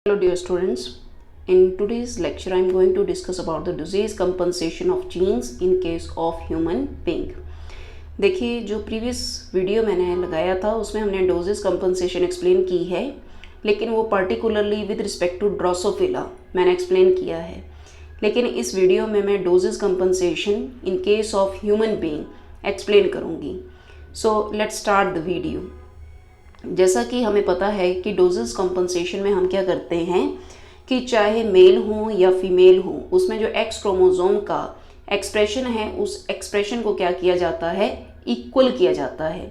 Hello dear students, in today's lecture I am going to discuss about the disease compensation of genes in case of human being। देखिए जो previous video मैंने लगाया था उसमें हमने doses compensation explain की है, लेकिन वो particularly with respect to drosophila मैंने एक्सप्लेन किया है। लेकिन इस वीडियो में मैं dosage compensation in case of human being explain करूँगी। So let's start the video. जैसा कि हमें पता है कि डोजेस कंपनसेशन में हम क्या करते हैं कि चाहे मेल हो या फीमेल हो, उसमें जो एक्स क्रोमोसोम का एक्सप्रेशन है उस एक्सप्रेशन को क्या किया जाता है, इक्वल किया जाता है।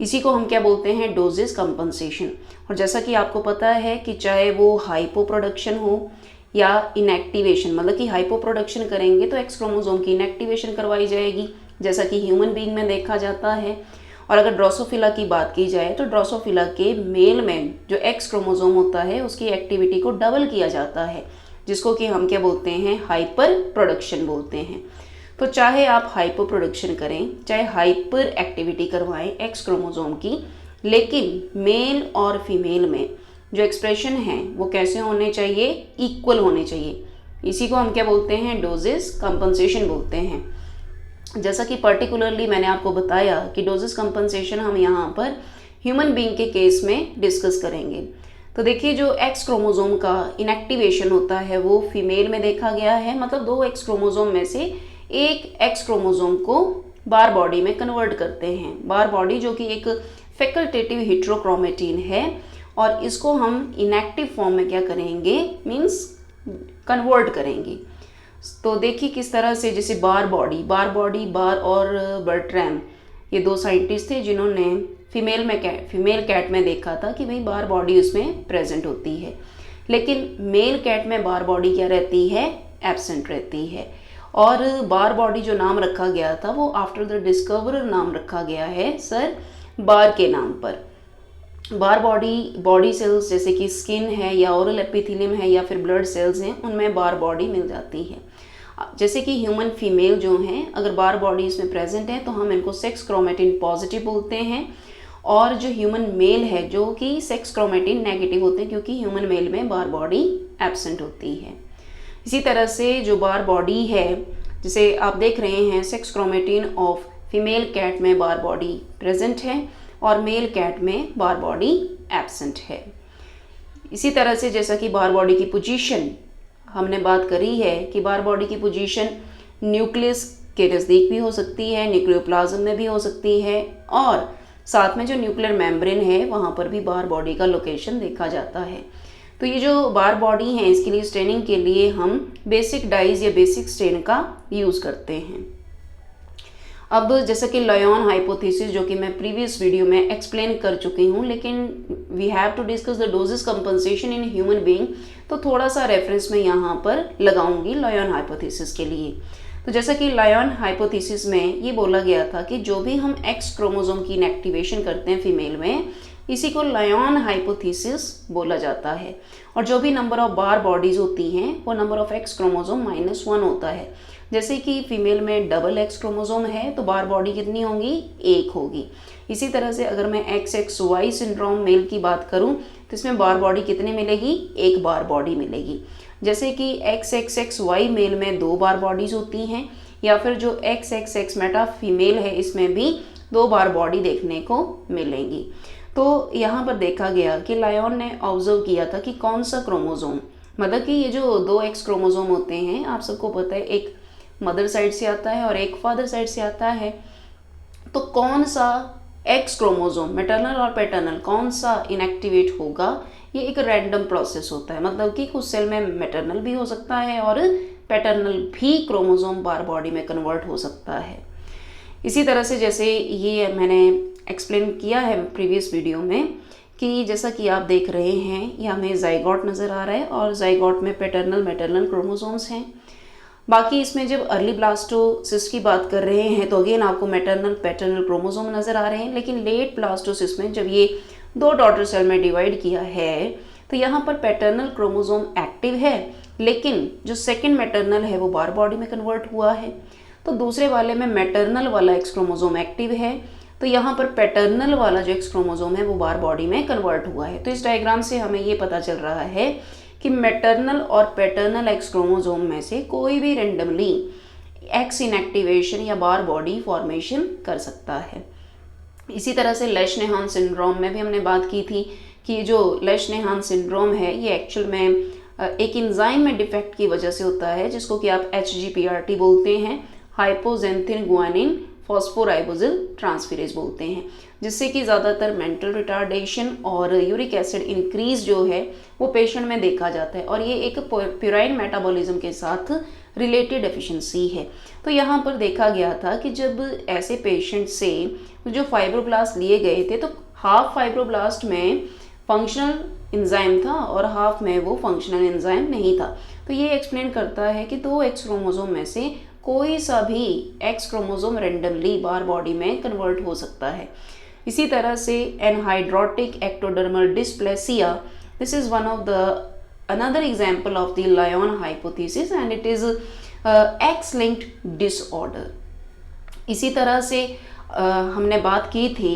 इसी को हम क्या बोलते हैं, डोजेस कंपनसेशन। और जैसा कि आपको पता है कि चाहे वो हाइपो प्रोडक्शन हो या इनएक्टिवेशन, मतलब कि हाइपो प्रोडक्शन करेंगे तो एक्स क्रोमोसोम की इनएक्टिवेशन करवाई जाएगी, जैसा कि ह्यूमन बीइंग में देखा जाता है। और अगर ड्रोसोफिला की बात की जाए तो ड्रोसोफिला के मेल में जो एक्स क्रोमोसोम होता है उसकी एक्टिविटी को डबल किया जाता है, जिसको कि हम क्या बोलते हैं, हाइपर प्रोडक्शन बोलते हैं। तो चाहे आप हाइपर प्रोडक्शन करें, चाहे हाइपर एक्टिविटी करवाएं एक्स क्रोमोसोम की, लेकिन मेल और फीमेल में जो एक्सप्रेशन है वो कैसे होने चाहिए, इक्वल होने चाहिए। इसी को हम क्या बोलते हैं, डोजेस कंपनसेशन बोलते हैं। जैसा कि पर्टिकुलरली मैंने आपको बताया कि डोजेस कंपनसेशन हम यहाँ पर ह्यूमन बीइंग के केस में डिस्कस करेंगे। तो देखिए जो एक्स क्रोमोसोम का इनएक्टिवेशन होता है वो फीमेल में देखा गया है, मतलब दो एक्स क्रोमोसोम में से एक एक्स क्रोमोसोम को बार बॉडी में कन्वर्ट करते हैं। बार बॉडी जो कि एक फैकल्टेटिव हेटेरोक्रोमेटिन है, और इसको हम इनएक्टिव फॉर्म में क्या करेंगे, मीन्स कन्वर्ट करेंगे। तो देखिए किस तरह से, जैसे बार बार और बर्ट्रैम, ये दो साइंटिस्ट थे जिन्होंने फीमेल कैट में देखा था कि भाई बार बॉडी उसमें प्रेजेंट होती है, लेकिन मेल कैट में बार बॉडी क्या रहती है, एब्सेंट रहती है। और बार बॉडी जो नाम रखा गया था वो आफ्टर द डिस्कवरर नाम रखा गया है सर बार के नाम पर। बार बॉडी सेल्स जैसे कि स्किन है या ओरल एपिथेलियम है या फिर ब्लड सेल्स हैं, उनमें बार बॉडी मिल जाती है। जैसे कि ह्यूमन फीमेल जो हैं, अगर बार बॉडी इसमें प्रेजेंट है तो हम इनको सेक्स क्रोमेटिन पॉजिटिव बोलते हैं, और जो ह्यूमन मेल है जो कि सेक्स क्रोमेटिन नेगेटिव होते हैं, क्योंकि ह्यूमन मेल में बार बॉडी एब्सेंट होती है। इसी तरह से जो बार बॉडी है, जैसे आप देख रहे हैं sex chromatin of female cat में बार बॉडी प्रेजेंट है और मेल कैट में बार बॉडी एब्सेंट है। इसी तरह से जैसा कि बार बॉडी की पोजीशन हमने बात करी है कि बार बॉडी की पोजीशन न्यूक्लियस के नज़दीक भी हो सकती है, न्यूक्लियोप्लाज्म में भी हो सकती है, और साथ में जो न्यूक्लियर मेम्ब्रेन है वहाँ पर भी बार बॉडी का लोकेशन देखा जाता है। तो ये जो बार बॉडी है इसके लिए स्टेनिंग के लिए हम बेसिक डाइज या बेसिक स्टेन का यूज़ करते हैं। अब जैसा कि लायन हाइपोथेसिस जो कि मैं प्रीवियस वीडियो में एक्सप्लेन कर चुकी हूँ, लेकिन we have to discuss the dosage compensation in human being, तो थोड़ा सा रेफरेंस में यहाँ पर लगाऊंगी लायन हाइपोथेसिस के लिए। तो जैसा कि लायन हाइपोथेसिस में ये बोला गया था कि जो भी हम एक्स क्रोमोसोम की इनएक्टिवेशन करते हैं फीमेल में, इसी को लायन हाइपोथेसिस बोला जाता है। और जो भी नंबर ऑफ बार बॉडीज होती हैं वो नंबर ऑफ एक्स क्रोमोसोम -1 होता है। जैसे कि फीमेल में डबल एक्स क्रोमोसोम है तो बार बॉडी कितनी होगी, 1 होगी। इसी तरह से अगर मैं XXY सिंड्रोम मेल की बात करूं तो इसमें बार बॉडी कितनी मिलेगी, 1 बार बॉडी मिलेगी। जैसे कि XXXY मेल में 2 बार बॉडीज होती हैं, या फिर जो XXX मेटा फीमेल है इसमें भी 2 बार बॉडी देखने को मिलेंगी। तो यहाँ पर देखा गया कि लायन ने ऑब्जर्व किया था कि कौन सा क्रोमोसोम, मतलब कि ये जो 2 एक्स क्रोमोसोम होते हैं, आप सबको पता है एक मदर साइड से आता है और एक फादर साइड से आता है, तो कौन सा एक्स क्रोमोसोम मैटरनल और पैटर्नल कौन सा इनएक्टिवेट होगा, ये एक रैंडम प्रोसेस होता है। मतलब कि कुछ सेल में मैटरनल भी हो सकता है और पैटर्नल भी क्रोमोसोम बार बॉडी में कन्वर्ट हो सकता है। इसी तरह से जैसे ये मैंने एक्सप्लेन किया है प्रीवियस वीडियो में कि जैसा कि आप देख रहे हैं ये हमें जाइगोट नज़र आ रहा है, और जाइगोट में पैटर्नल मैटरनल क्रोमोसोम्स हैं। बाकी इसमें जब अर्ली ब्लास्टोसिस्ट की बात कर रहे हैं तो अगेन आपको मैटरनल पैटर्नल क्रोमोसोम नज़र आ रहे हैं, लेकिन लेट ब्लास्टोसिस्ट में जब ये 2 डॉटर सेल में डिवाइड किया है तो यहाँ पर पैटर्नल क्रोमोसोम एक्टिव है, लेकिन जो सेकेंड मैटरनल है वो बार बॉडी में कन्वर्ट हुआ है। तो दूसरे वाले में मैटरनल वाला एक्स क्रोमोसोम एक्टिव है, तो यहाँ पर पैटर्नल वाला जो एक्स क्रोमोसोम है वो बार बॉडी में कन्वर्ट हुआ है। तो इस डायग्राम से हमें ये पता चल रहा है कि मैटरनल और पैटर्नल एक्स क्रोमोसोम में से कोई भी रेंडमली एक्स इनएक्टिवेशन या बार बॉडी फॉर्मेशन कर सकता है। इसी तरह से लेशनेहान सिंड्रोम में भी हमने बात की थी कि जो लेशनेहान सिंड्रोम है ये एक्चुअल में एक एंजाइम में डिफेक्ट की वजह से होता है, जिसको कि आप HGPRT बोलते हैं, हाइपोजेंथिन गुआनिन फॉस्फोराइबोसिल ट्रांसफेरेज बोलते हैं, जिससे कि ज़्यादातर मेंटल रिटार्डेशन और यूरिक एसिड इंक्रीज जो है वो पेशेंट में देखा जाता है, और ये एक प्यूराइन मेटाबॉलिज्म के साथ रिलेटेड एफिशिएंसी है। तो यहाँ पर देखा गया था कि जब ऐसे पेशेंट से जो फाइब्रोब्लास्ट लिए गए थे तो हाफ फाइब्रोब्लास्ट में फंक्शनल एंजाइम था और हाफ में वो फंक्शनल एंजाइम नहीं था। तो ये एक्सप्लेन करता है कि दो एक्स क्रोमोसोम में से कोई सा भी X chromosome randomly barr body में कन्वर्ट हो सकता है। इसी तरह से anhidrotic ectodermal dysplasia, this is one of the another example of the Lyon hypothesis and it is X-linked disorder। इसी तरह से हमने बात की थी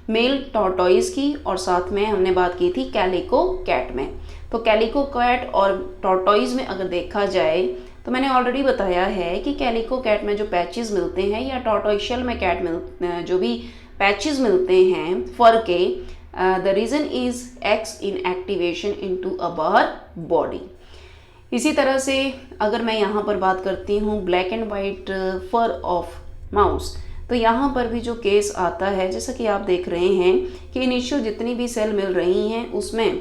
मेल टॉर्टोइज की और साथ में हमने बात की थी कैलिको कैट में। तो कैलिको कैट और टॉर्टोइज में अगर देखा जाए तो मैंने ऑलरेडी बताया है कि कैलिको कैट में जो पैचेस मिलते हैं या टॉर्टोइशल में कैट जो भी पैचेस मिलते हैं फर के, the reason is X inactivation into a bar body। इसी तरह से अगर मैं यहाँ पर बात करती हूँ black and white fur of mouse, तो यहाँ पर भी जो केस आता है जैसा कि आप देख रहे हैं कि इनिशियल जितनी भी सेल मिल रही हैं उसमें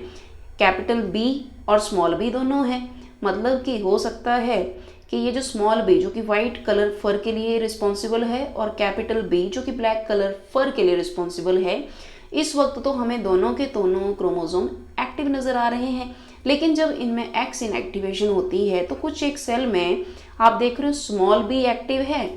कैपिटल B और स्मॉल b दोनों हैं। मतलब कि हो सकता है कि ये जो स्मॉल b जो कि वाइट कलर फर के लिए रिस्पॉन्सिबल है और कैपिटल B जो कि ब्लैक कलर फर के लिए रिस्पॉन्सिबल है, इस वक्त तो हमें दोनों के दोनों क्रोमोसोम एक्टिव नज़र आ रहे हैं, लेकिन जब इनमें एक्स इनएक्टिवेशन होती है तो कुछ एक सेल में आप देख रहे हो स्मॉल b एक्टिव है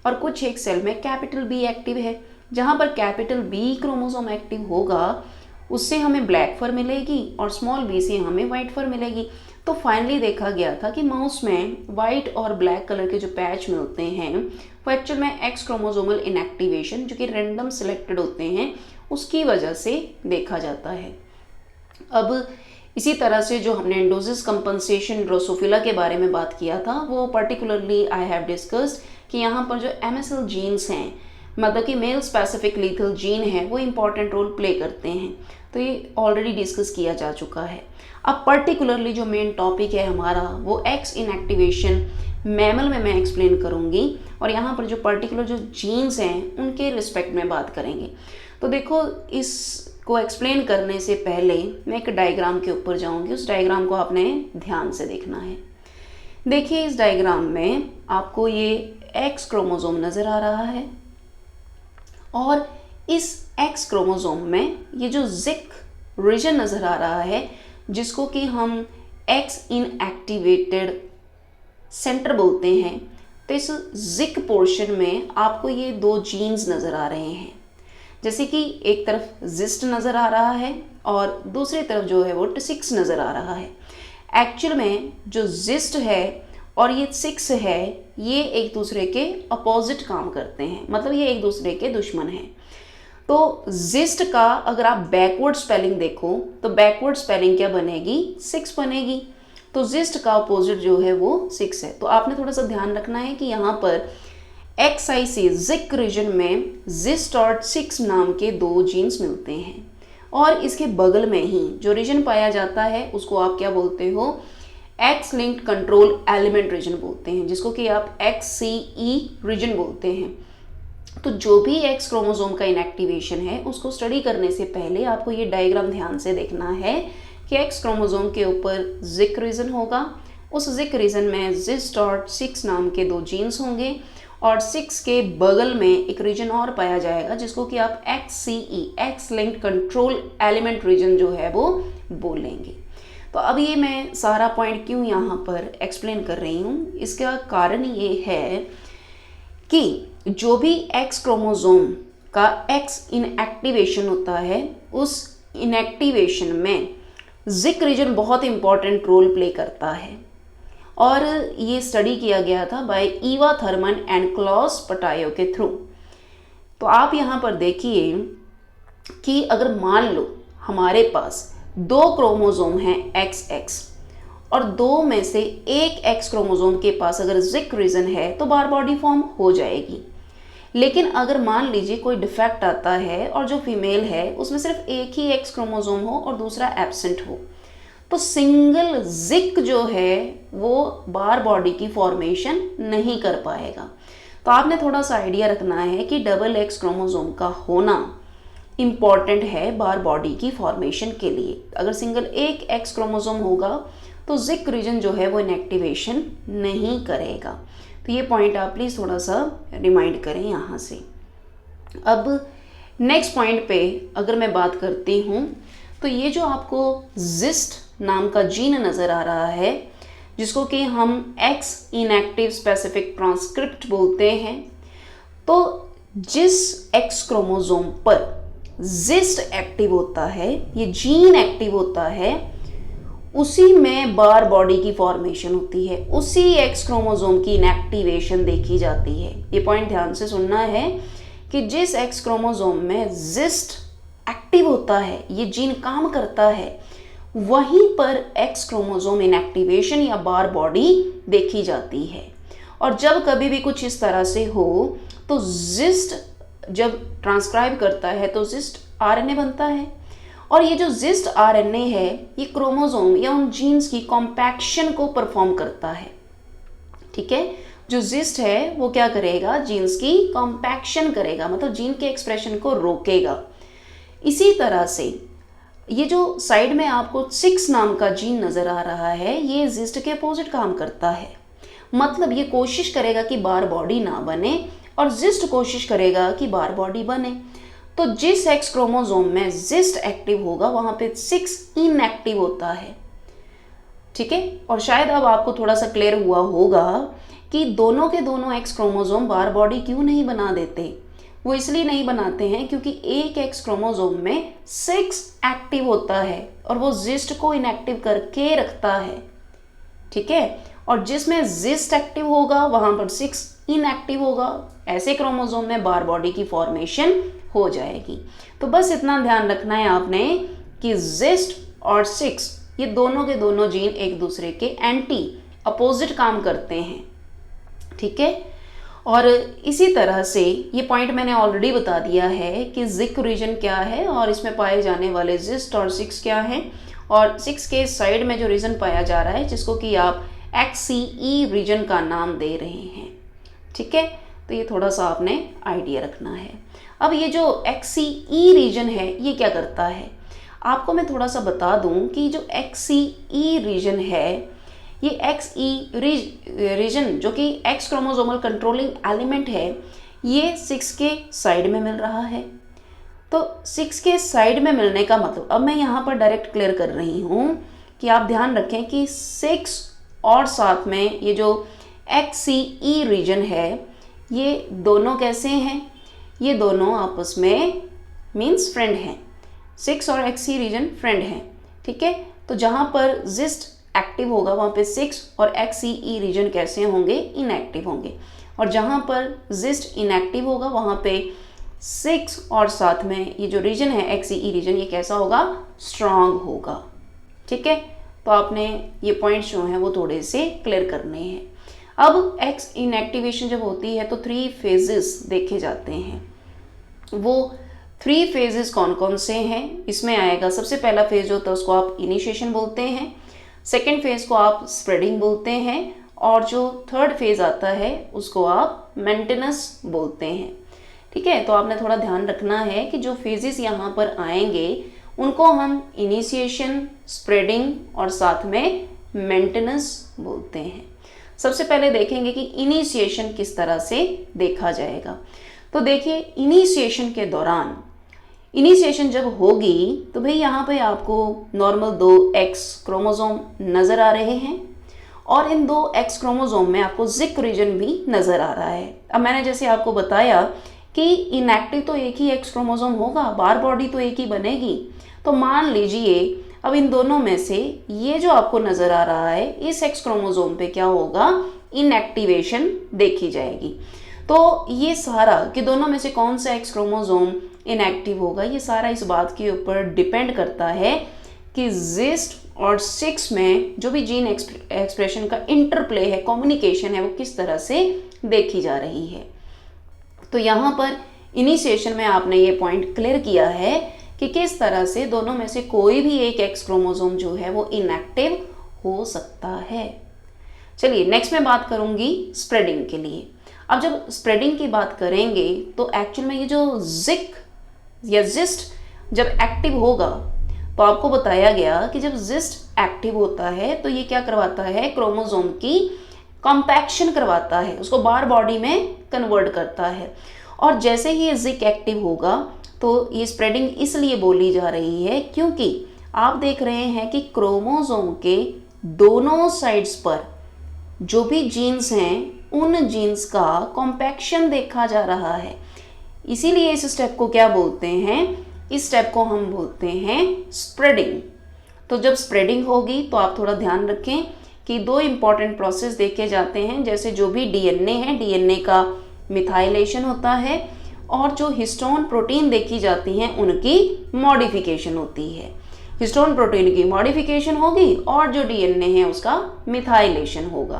और कुछ एक सेल में कैपिटल B एक्टिव है। जहाँ पर कैपिटल B क्रोमोसोम एक्टिव होगा उससे हमें ब्लैक फर मिलेगी और स्मॉल b से हमें वाइट फर मिलेगी। तो फाइनली देखा गया था कि माउस में वाइट और ब्लैक कलर के जो पैच मिलते हैं वो एक्चुअल में एक्स क्रोमोसोमल इनएक्टिवेशन जो कि रैंडम सिलेक्टेड होते हैं उसकी वजह से देखा जाता है। अब इसी तरह से जो हमने एंडोसिस कंपनसेशन ड्रोसोफिला के बारे में बात किया था वो पर्टिकुलरली आई हैव डिस्कस्ड कि यहाँ पर जो MSL जीन्स हैं, मतलब कि मेल स्पेसिफिक लीथल जीन है, वो इम्पॉर्टेंट रोल प्ले करते हैं। तो ये ऑलरेडी डिस्कस किया जा चुका है। अब पर्टिकुलरली जो मेन टॉपिक है हमारा वो एक्स इनएक्टिवेशन मैमल में मैं एक्सप्लेन करूँगी और यहाँ पर जो पर्टिकुलर जो जीन्स हैं उनके रिस्पेक्ट में बात करेंगे। तो देखो, इसको एक्सप्लेन करने से पहले मैं एक डायग्राम के ऊपर जाऊँगी, उस डायग्राम को आपने ध्यान से देखना है। देखिए इस डायग्राम में आपको ये एक्स क्रोमोसोम नज़र आ रहा है और इस एक्स क्रोमोसोम में ये जो जिक रीजन नज़र आ रहा है जिसको कि हम एक्स इनएक्टिवेटेड सेंटर बोलते हैं, तो इस जिक पोर्शन में आपको ये दो जीन्स नज़र आ रहे हैं। जैसे कि एक तरफ जिस्ट नज़र आ रहा है और दूसरी तरफ जो है वो T6 नज़र आ रहा है। एक्चुअल में जो जिस्ट है और ये 6 है ये एक दूसरे के अपोजिट काम करते हैं, मतलब ये एक दूसरे के दुश्मन हैं। तो जिस्ट का अगर आप बैकवर्ड स्पेलिंग देखो तो बैकवर्ड स्पेलिंग क्या बनेगी, 6 बनेगी। तो जिस्ट का अपोजिट जो है वो 6 है। तो आपने थोड़ा सा ध्यान रखना है कि यहाँ पर XIC जिक रीजन में जिस्ट और 6 नाम के दो जीन्स मिलते हैं और इसके बगल में ही जो रीजन पाया जाता है उसको आप क्या बोलते हो, X linked control element region बोलते हैं, जिसको कि आप XCE रीजन बोलते हैं। तो जो भी एक्स क्रोमोसोम का इनएक्टिवेशन है उसको स्टडी करने से पहले आपको ये डायग्राम ध्यान से देखना है कि एक्स क्रोमोसोम के ऊपर जिक रीजन होगा, उस जिक रीजन में जिस्ट और 6 नाम के दो जीन्स होंगे और 6 के बगल में एक रीजन और पाया जाएगा जिसको कि आप XCE X linked control element region जो है वो बोलेंगे। तो अब ये मैं सारा पॉइंट क्यों यहाँ पर एक्सप्लेन कर रही हूँ, इसका कारण ये है कि जो भी एक्स क्रोमोसोम का एक्स इनएक्टिवेशन होता है उस इनएक्टिवेशन में जिक रीजन बहुत इंपॉर्टेंट रोल प्ले करता है और ये स्टडी किया गया था by Eva Thurman and Klaus Patau के थ्रू। तो आप यहाँ पर देखिए कि अगर मान लो हमारे पास दो क्रोमोसोम हैं XX और 2 में से एक एक्स क्रोमोसोम के पास अगर जिक रीजन है तो बार बॉडी फॉर्म हो जाएगी। लेकिन अगर मान लीजिए कोई डिफेक्ट आता है और जो फीमेल है उसमें सिर्फ एक ही एक्स क्रोमोसोम हो और दूसरा एब्सेंट हो, तो सिंगल जिक जो है वो बार बॉडी की फॉर्मेशन नहीं कर पाएगा। तो आपने थोड़ा सा आइडिया रखना है कि डबल एक्स क्रोमोसोम का होना इम्पॉर्टेंट है बार बॉडी की फॉर्मेशन के लिए। अगर सिंगल एक एक्स क्रोमोसोम होगा तो जिक रीजन जो है वो इनएक्टिवेशन नहीं करेगा। तो ये पॉइंट आप प्लीज़ थोड़ा सा रिमाइंड करें यहाँ से। अब नेक्स्ट पॉइंट पे अगर मैं बात करती हूँ तो ये जो आपको जिस्ट नाम का जीन नज़र आ रहा है, जिसको कि हम एक्स इनएक्टिव स्पेसिफिक ट्रांसक्रिप्ट बोलते हैं, तो जिस एक्स क्रोमोसोम पर जिस्ट एक्टिव होता है, ये जीन एक्टिव होता है, उसी में बार बॉडी की फॉर्मेशन होती है, उसी एक्स क्रोमोसोम की इनएक्टिवेशन देखी जाती है। ये पॉइंट ध्यान से सुनना है कि जिस एक्स क्रोमोसोम में जिस्ट एक्टिव होता है, ये जीन काम करता है, वहीं पर एक्स क्रोमोसोम इनएक्टिवेशन या बार बॉडी देखी जाती है। और जब कभी भी कुछ इस तरह से हो तो जिस्ट जब ट्रांसक्राइब करता है तो जिस्ट आरएनए बनता है, और ये जो जिस्ट आरएनए है ये क्रोमोसोम या उन जीन्स की कॉम्पैक्शन को परफॉर्म करता है। ठीक है, जो जिस्ट है वो क्या करेगा, जीन्स की कॉम्पैक्शन करेगा, मतलब जीन के एक्सप्रेशन को रोकेगा। इसी तरह से ये जो साइड में आपको 6 नाम का जीन नजर आ रहा है, ये जिस्ट के अपोजिट काम करता है। मतलब ये कोशिश करेगा कि बार बॉडी ना बने और जिस्ट कोशिश करेगा कि बार बॉडी बने। तो जिस एक्स क्रोमोसोम में जिस्ट एक्टिव होगा वहां पे 6 इनएक्टिव होता है। ठीक है, और शायद अब आपको थोड़ा सा क्लियर हुआ होगा कि दोनों के दोनों एक्स क्रोमोसोम बार बॉडी क्यों नहीं बना देते। वो इसलिए नहीं बनाते हैं क्योंकि एक एक्स क्रोमोसोम में 6 एक्टिव होता है और वो जिस्ट को इनएक्टिव करके रखता है। ठीक है, और जिसमें जिस्ट एक्टिव होगा वहां पर 6 इनएक्टिव होगा। ऐसे क्रोमोसोम में बार बॉडी की फॉर्मेशन हो जाएगी। तो बस इतना ध्यान रखना है आपने कि जिस्ट और 6 ये दोनों के दोनों जीन एक दूसरे के एंटी अपोजिट काम करते हैं। ठीक है, और इसी तरह से ये पॉइंट मैंने ऑलरेडी बता दिया है कि जिक रीजन क्या है और इसमें पाए जाने वाले जिस्ट और 6 क्या है, और 6 के साइड में जो रीजन पाया जा रहा है जिसको कि आप XCE रीजन का नाम दे रहे हैं। ठीक है, तो ये थोड़ा सा आपने आइडिया रखना है। अब ये जो XCE रीजन है ये क्या करता है, आपको मैं थोड़ा सा बता दूं कि जो XCE रीजन है, ये XE रीजन जो कि एक्स क्रोमोसोमल कंट्रोलिंग एलिमेंट है, ये 6 के साइड में मिल रहा है। तो 6 के साइड में मिलने का मतलब, अब मैं यहाँ पर डायरेक्ट क्लियर कर रही हूँ कि आप ध्यान रखें कि 6 और साथ में ये जो XCE रीजन है, ये दोनों कैसे हैं, ये दोनों आपस में मीन्स फ्रेंड हैं। 6 और XCE रीजन फ्रेंड हैं। ठीक है, तो जहाँ पर जिस्ट एक्टिव होगा वहाँ पे 6 और XCE रीजन कैसे होंगे, इनएक्टिव होंगे, और जहाँ पर जिस्ट इनएक्टिव होगा वहाँ पे 6 और साथ में ये जो रीजन है XCE रीजन, ये कैसा होगा, स्ट्रांग होगा। ठीक है, तो आपने ये पॉइंट्स जो हैं वो थोड़े से क्लियर करने हैं। अब एक्स इनएक्टिवेशन जब होती है तो 3 फेजेस देखे जाते हैं। वो 3 फेजेस कौन कौन से हैं, इसमें आएगा सबसे पहला फेज जो होता है उसको आप इनिशिएशन बोलते हैं, सेकेंड फेज को आप स्प्रेडिंग बोलते हैं, और जो थर्ड फेज आता है उसको आप मेंटेनेंस बोलते हैं। ठीक है, तो आपने थोड़ा ध्यान रखना है कि जो फेजेस यहाँ पर आएंगे उनको हम इनिशिएशन, स्प्रेडिंग और साथ में मेंटेनेंस बोलते हैं। सबसे पहले देखेंगे कि इनिशिएशन किस तरह से देखा जाएगा। तो देखिए, इनिशिएशन के दौरान, इनिशिएशन जब होगी तो भाई यहाँ पे आपको नॉर्मल 2 एक्स क्रोमोसोम नज़र आ रहे हैं, और इन 2 एक्स क्रोमोसोम में आपको जिक रीजन भी नज़र आ रहा है। अब मैंने जैसे आपको बताया कि इनएक्टिव तो एक ही एक्स क्रोमोसोम होगा, बार बॉडी तो एक ही बनेगी। तो मान लीजिए अब इन दोनों में से ये जो आपको नज़र आ रहा है, इस एक्स क्रोमोसोम पे क्या होगा, इनएक्टिवेशन देखी जाएगी। तो ये सारा कि दोनों में से कौन सा एक्स क्रोमोसोम इनएक्टिव होगा, ये सारा इस बात के ऊपर डिपेंड करता है कि जिस्ट और 6 में जो भी जीन एक्सप्रेशन का इंटरप्ले है, कम्युनिकेशन है, वो किस तरह से देखी जा रही है। तो यहाँ पर इनिशिएशन में आपने ये पॉइंट क्लियर किया है कि किस तरह से दोनों में से कोई भी एक एक्स क्रोमोसोम जो है वो इनएक्टिव हो सकता है। चलिए नेक्स्ट मैं बात करूंगी स्प्रेडिंग के लिए। अब जब स्प्रेडिंग की बात करेंगे तो एक्चुअल में ये जो जिक या जिस्ट जब एक्टिव होगा तो आपको बताया गया कि जब जिस्ट एक्टिव होता है तो ये क्या करवाता है, क्रोमोसोम की कॉम्पैक्शन करवाता है, उसको बार बॉडी में कन्वर्ट करता है। और जैसे ही ये जिक एक्टिव होगा तो ये स्प्रेडिंग इसलिए बोली जा रही है क्योंकि आप देख रहे हैं कि क्रोमोसोम के दोनों साइड्स पर जो भी जीन्स हैं उन जीन्स का कॉम्पैक्शन देखा जा रहा है। इसीलिए इस स्टेप को क्या बोलते हैं, इस स्टेप को हम बोलते हैं स्प्रेडिंग। तो जब स्प्रेडिंग होगी तो आप थोड़ा ध्यान रखें कि दो इंपॉर्टेंट प्रोसेस देखे जाते हैं। जैसे जो भी डीएनए है, डीएनए का मिथाइलेशन होता है और जो हिस्टोन प्रोटीन देखी जाती हैं उनकी मॉडिफिकेशन होती है। हिस्टोन प्रोटीन की मॉडिफिकेशन होगी और जो डीएनए है उसका मिथाइलेशन होगा।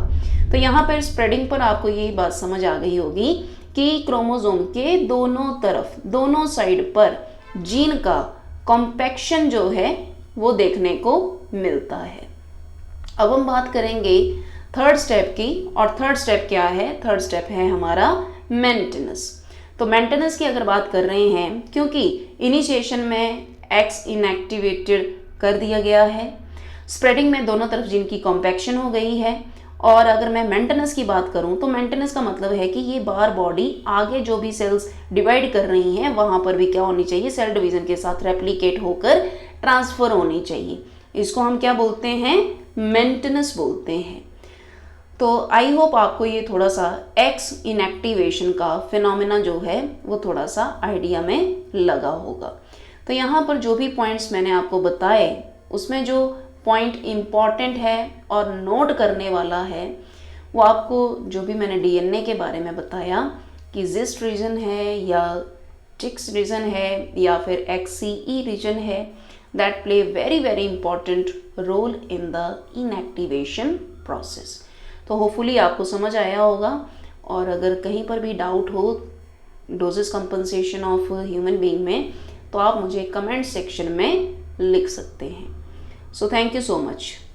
तो यहाँ पर स्प्रेडिंग पर आपको यही बात समझ आ गई होगी कि क्रोमोसोम के दोनों तरफ, दोनों साइड पर जीन का कॉम्पैक्शन जो है वो देखने को मिलता है। अब हम बात करेंगे थर्ड स्टेप की, और थर्ड स्टेप क्या है, थर्ड स्टेप है हमारा मेंटेनेंस। तो मेंटेनेंस की अगर बात कर रहे हैं, क्योंकि इनिशिएशन में एक्स इनएक्टिवेटेड कर दिया गया है, स्प्रेडिंग में दोनों तरफ जीन की कॉम्पैक्शन हो गई है, और अगर मैं मेंटेनेंस की बात करूं तो मेंटेनेंस का मतलब है कि ये बार बॉडी आगे जो भी सेल्स डिवाइड कर रही हैं वहां पर भी क्या होनी चाहिए, सेल डिवीजन के साथ रेप्लिकेट होकर ट्रांसफर होनी चाहिए। इसको हम क्या बोलते हैं, मेंटेनेंस बोलते हैं। तो आई होप आपको ये थोड़ा सा एक्स इनएक्टिवेशन का फिनोमेना जो है वो थोड़ा सा आइडिया में लगा होगा। तो यहाँ पर जो भी पॉइंट्स मैंने आपको बताए उसमें जो पॉइंट इम्पॉर्टेंट है और नोट करने वाला है वो आपको जो भी मैंने डीएनए के बारे में बताया कि जिस्ट रीजन है या टिक्स रीजन है या फिर एक्सीई रीजन है, that play very very important role in the inactivation process. तो होपफुली आपको समझ आया होगा, और अगर कहीं पर भी डाउट हो doses compensation of human being में तो आप मुझे कमेंट सेक्शन में लिख सकते हैं। So thank you so much.